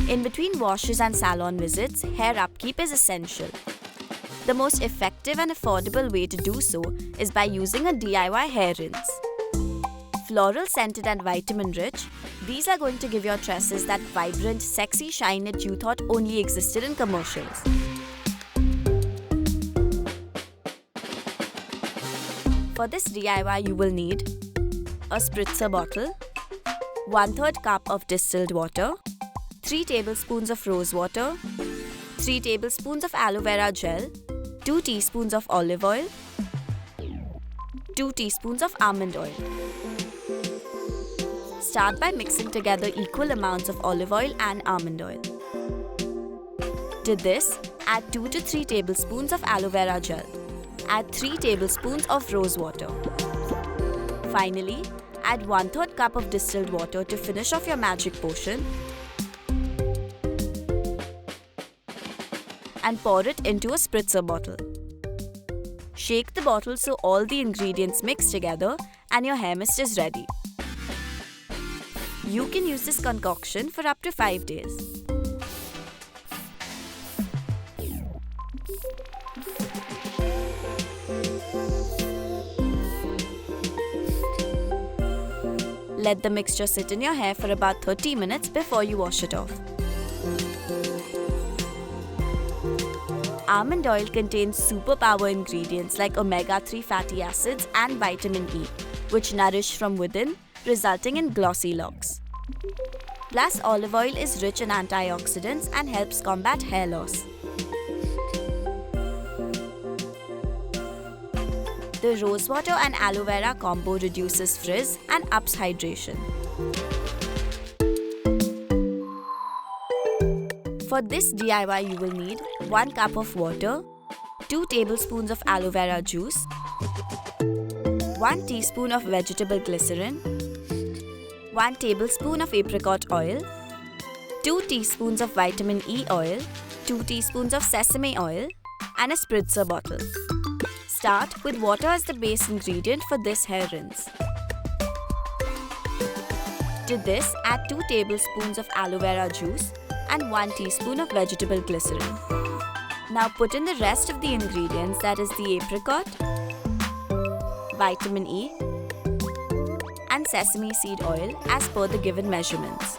In between washes and salon visits, hair upkeep is essential. The most effective and affordable way to do so is by using a DIY hair rinse. Floral scented and vitamin rich, these are going to give your tresses that vibrant, sexy shine that you thought only existed in commercials. For this DIY, you will need a spritzer bottle, 1/3 cup of distilled water, 3 tablespoons of rose water, 3 tablespoons of aloe vera gel, 2 teaspoons of olive oil, 2 teaspoons of almond oil. Start by mixing together equal amounts of olive oil and almond oil. To this, add 2 to 3 tablespoons of aloe vera gel. Add 3 tablespoons of rose water. Finally, add 1/3 cup of distilled water to finish off your magic potion and pour it into a spritzer bottle. Shake the bottle so all the ingredients mix together and your hair mist is ready. You can use this concoction for up to 5 days. Let the mixture sit in your hair for about 30 minutes before you wash it off. Almond oil contains superpower ingredients like omega-3 fatty acids and vitamin E, which nourish from within, resulting in glossy locks. Plus, olive oil is rich in antioxidants and helps combat hair loss. The rose water and aloe vera combo reduces frizz and ups hydration. For this DIY, you will need 1 cup of water, 2 tablespoons of aloe vera juice, 1 teaspoon of vegetable glycerin, 1 tablespoon of apricot oil, 2 teaspoons of vitamin E oil, 2 teaspoons of sesame oil, and a spritzer bottle. Start with water as the base ingredient for this hair rinse. To this, add 2 tablespoons of aloe vera juice and 1 teaspoon of vegetable glycerin. Now put in the rest of the ingredients, that is the apricot, vitamin E, and sesame seed oil as per the given measurements.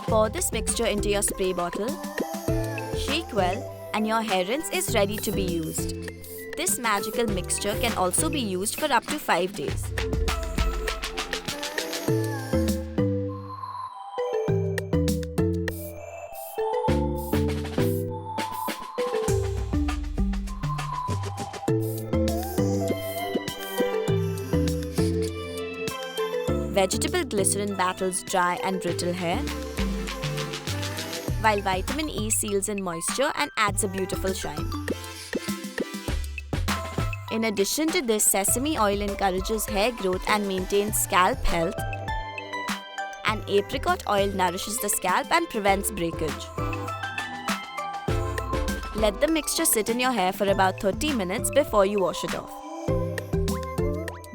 Pour this mixture into your spray bottle, shake well, and your hair rinse is ready to be used. This magical mixture can also be used for up to 5 days. Vegetable glycerin battles dry and brittle hair, while vitamin E seals in moisture and adds a beautiful shine. In addition to this, sesame oil encourages hair growth and maintains scalp health, and apricot oil nourishes the scalp and prevents breakage. Let the mixture sit in your hair for about 30 minutes before you wash it off.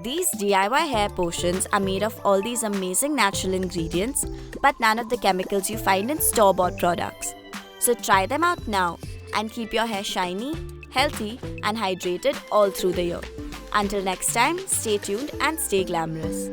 These DIY hair potions are made of all these amazing natural ingredients, but none of the chemicals you find in store-bought products. So try them out now and keep your hair shiny, healthy, and hydrated all through the year. Until next time, stay tuned and stay glamorous.